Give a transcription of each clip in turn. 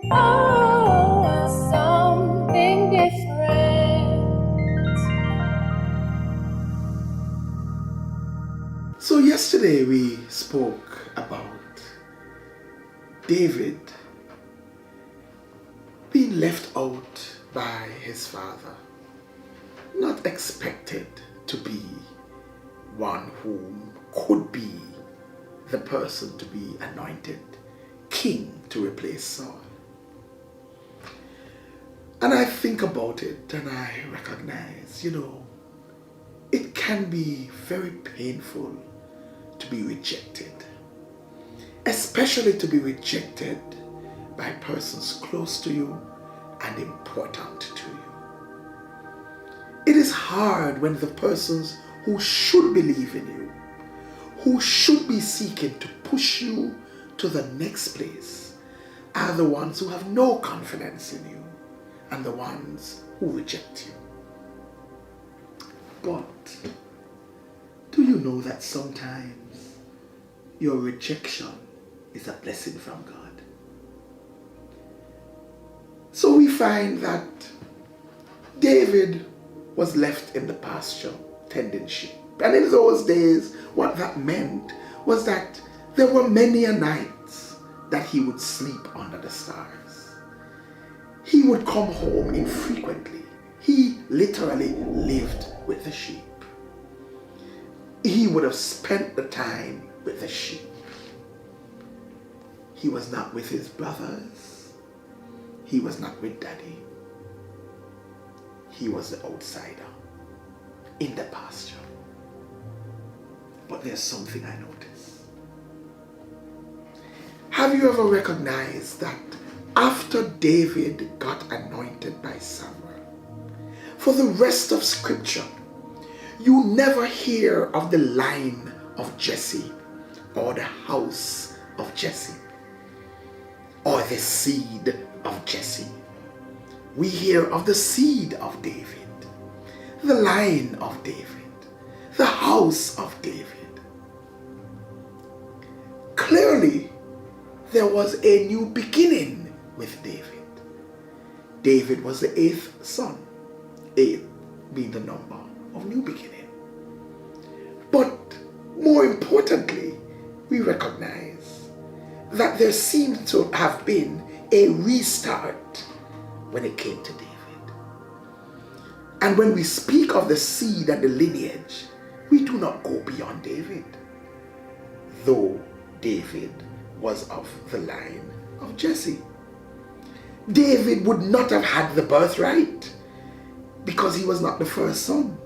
Oh, something different. So yesterday we spoke about David being left out by his father, not expected to be one whom could be the person to be anointed king to replace Saul. And I think about it and I recognize, it can be very painful to be rejected, especially to be rejected by persons close to you and important to you. It is hard when the persons who should believe in you, who should be seeking to push you to the next place, are the ones who have no confidence in you and the ones who reject you. But do you know that sometimes your rejection is a blessing from God? So we find that David was left in the pasture tending sheep. And in those days, what that meant was that there were many a nights that he would sleep under the stars. He would come home infrequently. He literally lived with the sheep. He would have spent the time with the sheep. He was not with his brothers. He was not with daddy. He was the outsider in the pasture. But there's something I noticed. Have you ever recognized that after David got anointed by Samuel, for the rest of scripture, you never hear of the line of Jesse or the house of Jesse or the seed of Jesse? We hear of the seed of David, the line of David, the house of David. Clearly, there was a new beginning with David. David was the 8th son, 8 being the number of new beginning. But more importantly, we recognize that there seemed to have been a restart when it came to David. And when we speak of the seed and the lineage, we do not go beyond David, though David was of the line of Jesse. David would not have had the birthright because he was not the first son.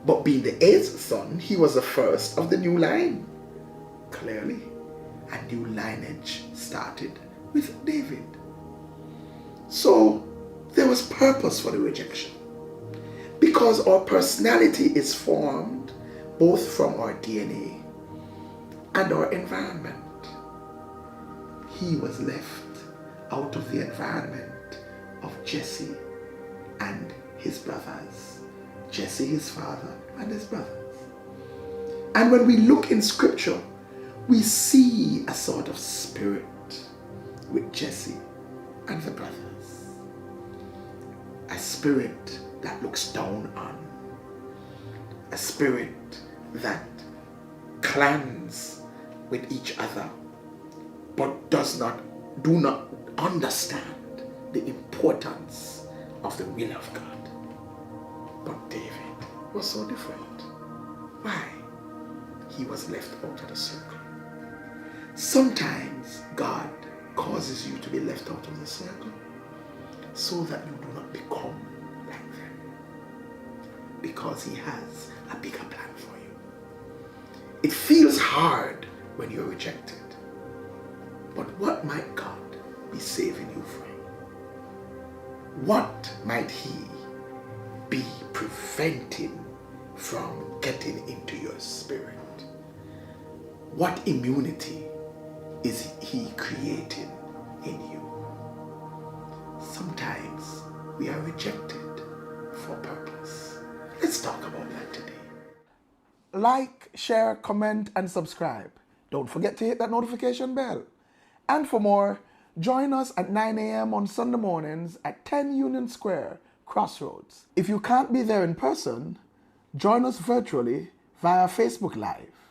But being the 8th son, he was the first of the new line. Clearly, a new lineage started with David. So there was purpose for the rejection, because our personality is formed both from our DNA and our environment. He was left out of the environment of Jesse and his brothers. Jesse, his father, and his brothers. And when we look in scripture, we see a sort of spirit with Jesse and the brothers. A spirit that looks down on. A spirit that clans with each other, but do not understand the importance of the will of God. But David was so different. Why? He was left out of the circle. Sometimes God causes you to be left out of the circle so that you do not become like them, because he has a bigger plan for you. It feels hard when you're rejected, but what might God be saving you from? What might he be preventing from getting into your spirit? What immunity is he creating in you? Sometimes we are rejected for purpose. Let's talk about that today. Like, share, comment, and subscribe. Don't forget to hit that notification bell. And for more, Join us at 9 a.m. on Sunday mornings at 10 Union Square, Crossroads. If you can't be there in person, join us virtually via Facebook Live.